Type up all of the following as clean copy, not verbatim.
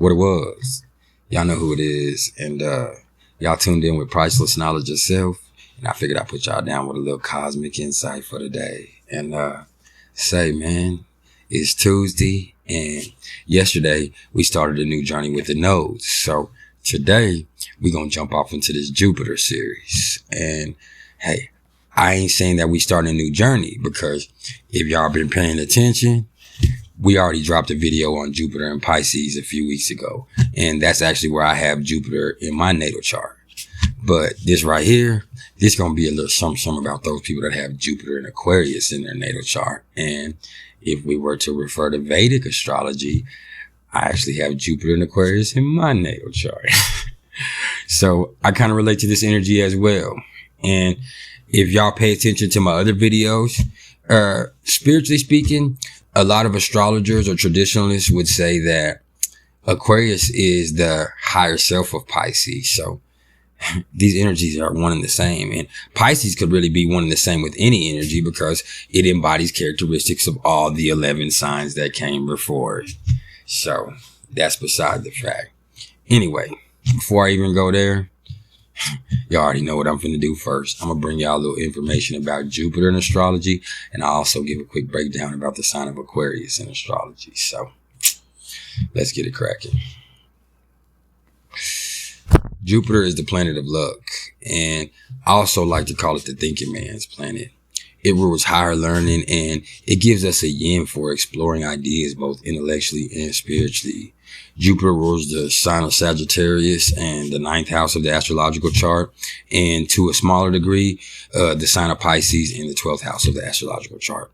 what it was. Y'all know who it is. And y'all tuned in with Priceless Knowledge Yourself. And I figured I'd put y'all down with a little cosmic insight for the day. And say, man, it's Tuesday. And yesterday, we started a new journey with the nodes. So today, we're going to jump off into this Jupiter series. And hey, I ain't saying that we starting a new journey, because if y'all been paying attention, we already dropped a video on Jupiter and Pisces a few weeks ago. And that's actually where I have Jupiter in my natal chart. But this right here, this going to be a little something about those people that have Jupiter and Aquarius in their natal chart. And if we were to refer to Vedic astrology, I actually have Jupiter and Aquarius in my natal chart. So I kind of relate to this energy as well. And if y'all pay attention to my other videos, spiritually speaking, a lot of astrologers or traditionalists would say that Aquarius is the higher self of Pisces. So these energies are one and the same. And Pisces could really be one and the same with any energy, because it embodies characteristics of all the 11 signs that came before it. So that's beside the fact. Anyway, before I even go there, y'all already know what I'm finna do first. I'm gonna bring y'all a little information about Jupiter in astrology, and I'll also give a quick breakdown about the sign of Aquarius in astrology. So let's get it cracking. Jupiter is the planet of luck, and I also like to call it the thinking man's planet. It rules higher learning, and it gives us a yin for exploring ideas both intellectually and spiritually. Jupiter rules the sign of Sagittarius and the 9th house of the astrological chart, and to a smaller degree, the sign of Pisces in the 12th house of the astrological chart.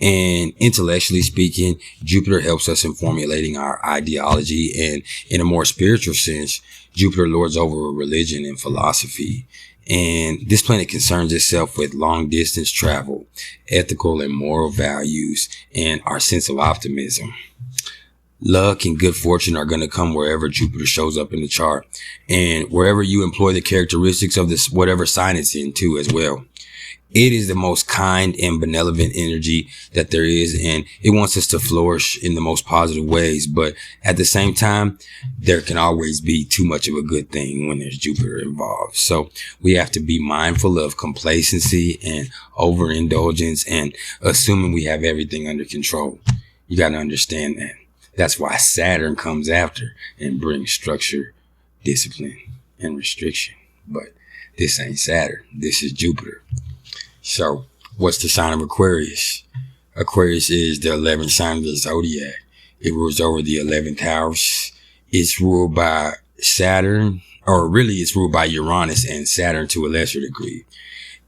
And intellectually speaking, Jupiter helps us in formulating our ideology, and in a more spiritual sense, Jupiter lords over religion and philosophy. And this planet concerns itself with long distance travel, ethical and moral values, and our sense of optimism. Luck and good fortune are going to come wherever Jupiter shows up in the chart, and wherever you employ the characteristics of this, whatever sign it's in too as well. It is the most kind and benevolent energy that there is, and it wants us to flourish in the most positive ways. But at the same time, there can always be too much of a good thing when there's Jupiter involved. So we have to be mindful of complacency and overindulgence and assuming we have everything under control. You got to understand that. That's why Saturn comes after and brings structure, discipline, and restriction. But this ain't Saturn. This is Jupiter. So what's the sign of Aquarius? Aquarius is the 11th sign of the zodiac. It rules over the 11th house. It's ruled by Saturn, or really it's ruled by Uranus and Saturn to a lesser degree.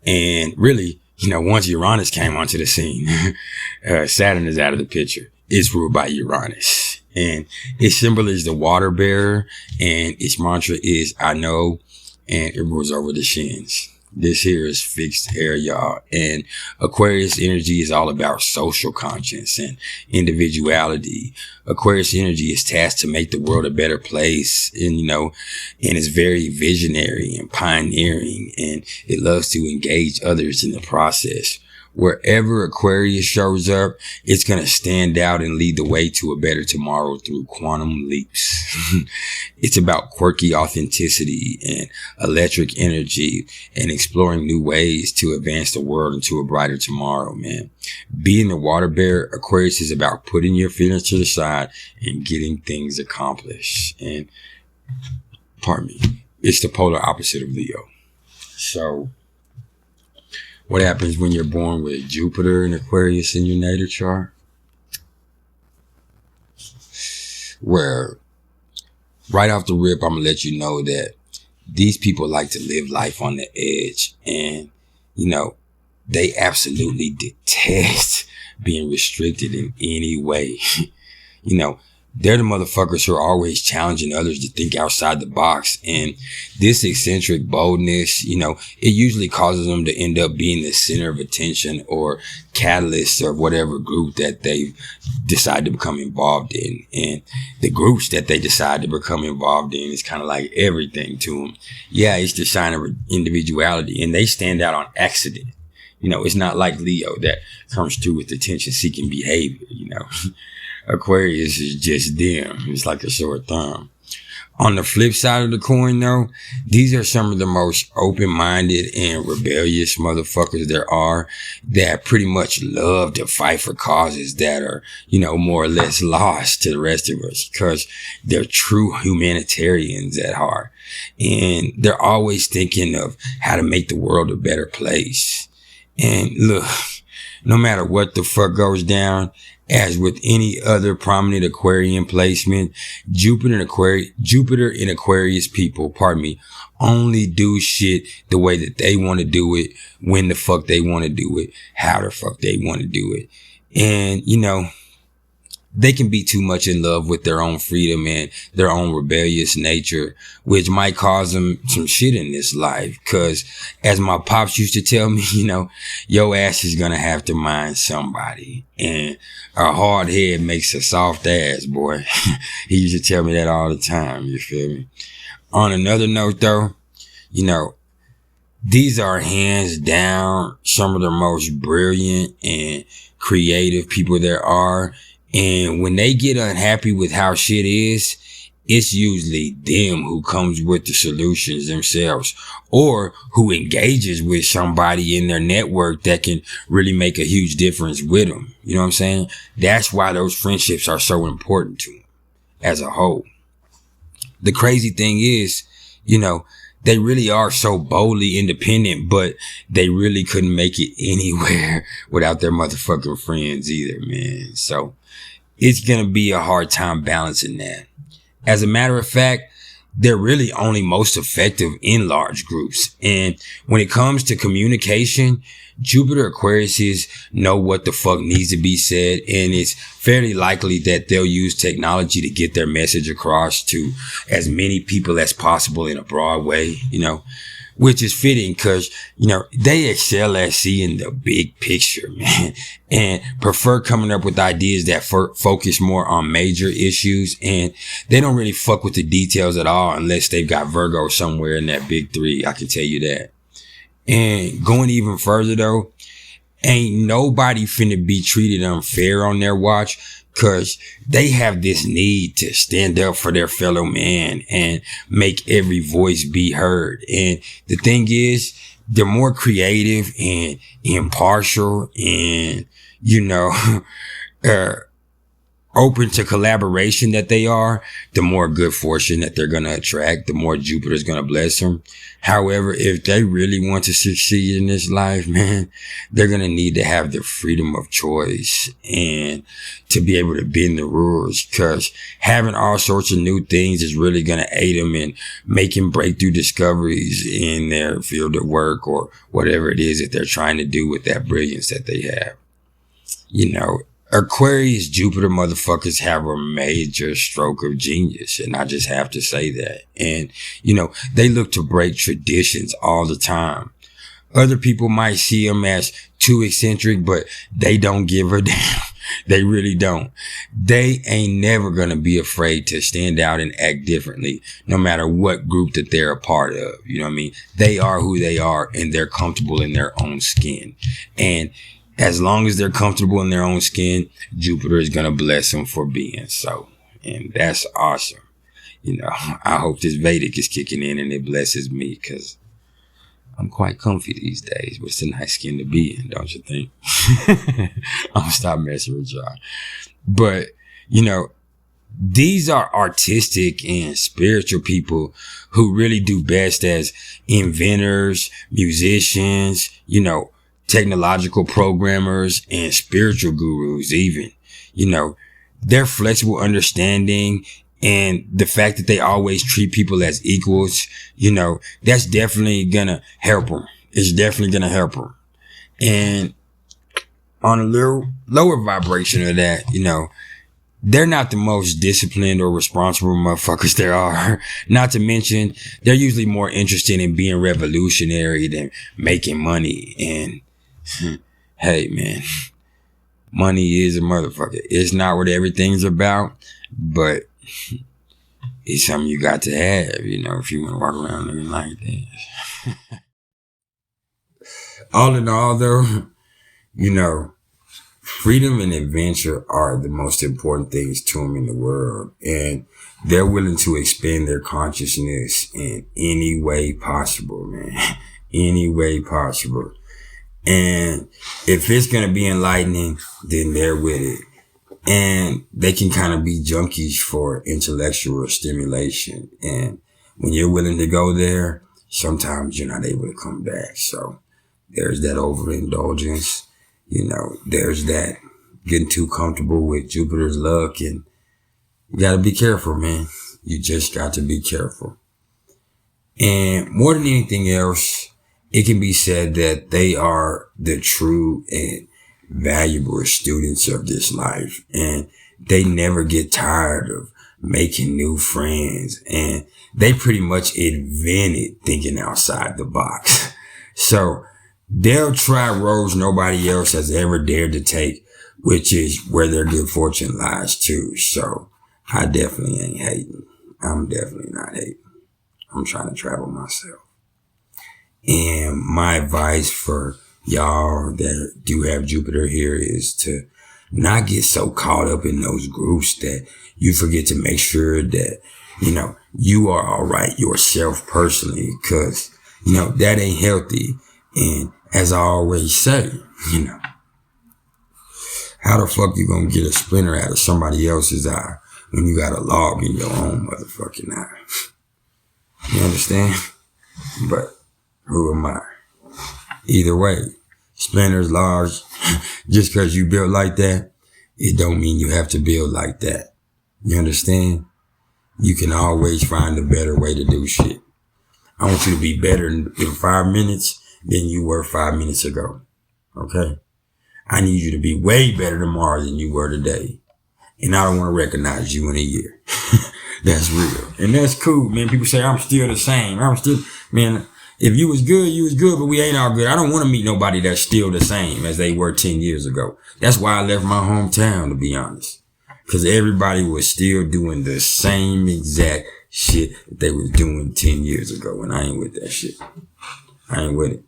And really, once Uranus came onto the scene, Saturn is out of the picture. It's ruled by Uranus, and its symbol is the water bearer, and its mantra is I know, and it rules over the shins. This here is fixed air, y'all. And Aquarius energy is all about social conscience and individuality. Aquarius energy is tasked to make the world a better place. And, and it's very visionary and pioneering, and it loves to engage others in the process. Wherever Aquarius shows up, it's going to stand out and lead the way to a better tomorrow through quantum leaps. It's about quirky authenticity and electric energy and exploring new ways to advance the world into a brighter tomorrow, man. Being the water bearer, Aquarius is about putting your feelings to the side and getting things accomplished. And, pardon me, it's the polar opposite of Leo. So what happens when you're born with Jupiter and Aquarius in your natal chart? Well, right off the rip, I'm going to let you know that these people like to live life on the edge. And, they absolutely detest being restricted in any way. They're the motherfuckers who are always challenging others to think outside the box. And this eccentric boldness, it usually causes them to end up being the center of attention or catalyst of whatever group that they decide to become involved in. And the groups that they decide to become involved in is kind of like everything to them. Yeah, it's the sign of individuality, and they stand out on accident. It's not like Leo that comes through with attention-seeking behavior, Aquarius is just them. It's like a sore thumb. On the flip side of the coin, though, these are some of the most open-minded and rebellious motherfuckers there are, that pretty much love to fight for causes that are, more or less lost to the rest of us, because they're true humanitarians at heart. And they're always thinking of how to make the world a better place. And look, no matter what the fuck goes down, as with any other prominent Aquarian placement, Jupiter and Aquarius people, only do shit the way that they want to do it, when the fuck they want to do it, how the fuck they want to do it. And, they can be too much in love with their own freedom and their own rebellious nature, which might cause them some shit in this life. Cause as my pops used to tell me, your ass is gonna have to mind somebody. And a hard head makes a soft ass, boy. He used to tell me that all the time, you feel me? On another note though, these are hands down some of the most brilliant and creative people there are. And when they get unhappy with how shit is, it's usually them who comes with the solutions themselves, or who engages with somebody in their network that can really make a huge difference with them. You know what I'm saying? That's why those friendships are so important to them as a whole. The crazy thing is, they really are so boldly independent, but they really couldn't make it anywhere without their motherfucking friends either, man. So it's going to be a hard time balancing that. As a matter of fact, they're really only most effective in large groups. And when it comes to communication, Jupiter Aquariuses know what the fuck needs to be said. And it's fairly likely that they'll use technology to get their message across to as many people as possible in a broad way, which is fitting because, they excel at seeing the big picture, man, and prefer coming up with ideas that focus more on major issues. And they don't really fuck with the details at all unless they've got Virgo somewhere in that big three. I can tell you that. And going even further though, ain't nobody finna be treated unfair on their watch, cause they have this need to stand up for their fellow man and make every voice be heard. And the thing is, they're more creative and impartial and, open to collaboration that they are, the more good fortune that they're going to attract, the more Jupiter's going to bless them. However, if they really want to succeed in this life, man, they're going to need to have the freedom of choice and to be able to bend the rules, because having all sorts of new things is really going to aid them in making breakthrough discoveries in their field of work or whatever it is that they're trying to do with that brilliance that they have. Aquarius Jupiter motherfuckers have a major stroke of genius, and I just have to say that. And, they look to break traditions all the time. Other people might see them as too eccentric, but they don't give a damn. They really don't. They ain't never gonna be afraid to stand out and act differently, no matter what group that they're a part of. You know what I mean? They are who they are, and they're comfortable in their own skin. And as long as they're comfortable in their own skin, Jupiter is going to bless them for being so. And that's awesome. I hope this Vedic is kicking in and it blesses me, because I'm quite comfy these days. But it's a nice skin to be in, don't you think? I'm going to stop messing with y'all. But, these are artistic and spiritual people who really do best as inventors, musicians, technological programmers, and spiritual gurus even. Their flexible understanding and the fact that they always treat people as equals, that's definitely gonna help them. It's definitely gonna help them. And on a little lower vibration of that, they're not the most disciplined or responsible motherfuckers there are. Not to mention, they're usually more interested in being revolutionary than making money. And hey, man, money is a motherfucker. It's not what everything's about, but it's something you got to have, if you want to walk around looking like this. All in all, though, freedom and adventure are the most important things to them in the world. And they're willing to expand their consciousness in any way possible, man. Any way possible. And if it's going to be enlightening, then they're with it. And they can kind of be junkies for intellectual stimulation. And when you're willing to go there, sometimes you're not able to come back. So there's that overindulgence. You know, there's that getting too comfortable with Jupiter's luck. And you got to be careful, man. You just got to be careful. And more than anything else, it can be said that they are the true and valuable students of this life. And they never get tired of making new friends. And they pretty much invented thinking outside the box. So they'll try roads nobody else has ever dared to take, which is where their good fortune lies too. So I definitely ain't hating. I'm definitely not hating. I'm trying to travel myself. And my advice for y'all that do have Jupiter here is to not get so caught up in those groups that you forget to make sure that, you know, you are all right yourself personally, because, you know, that ain't healthy. And as I always say, you know, how the fuck you gonna get a splinter out of somebody else's eye when you got a log in your own motherfucking eye? You understand? But who am I? Either way, splinters, logs, just because you built like that, it don't mean you have to build like that. You understand? You can always find a better way to do shit. I want you to be better in 5 minutes than you were 5 minutes ago. Okay? I need you to be way better tomorrow than you were today. And I don't want to recognize you in a year. That's real. And that's cool, man. People say, I'm still the same. Man, if you was good, but we ain't all good. I don't want to meet nobody that's still the same as they were 10 years ago. That's why I left my hometown, to be honest. Because everybody was still doing the same exact shit that they was doing 10 years ago. And I ain't with that shit. I ain't with it.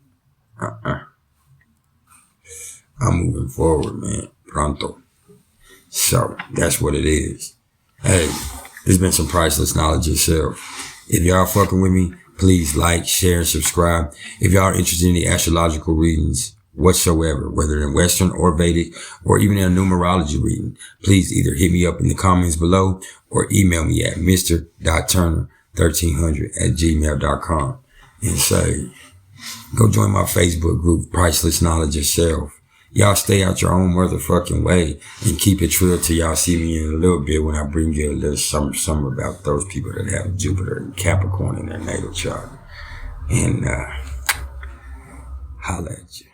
I'm moving forward, man. Pronto. So that's what it is. Hey, there's been some priceless knowledge yourself. If y'all fucking with me, please like, share, and subscribe. If y'all are interested in the astrological readings whatsoever, whether in Western or Vedic, or even in a numerology reading, please either hit me up in the comments below or email me at mr.turner1300@gmail.com and say, go join my Facebook group, Priceless Knowledge Yourself. Y'all stay out your own motherfucking way and keep it real till y'all see me in a little bit when I bring you a little something about those people that have Jupiter and Capricorn in their natal chart. And holla at you.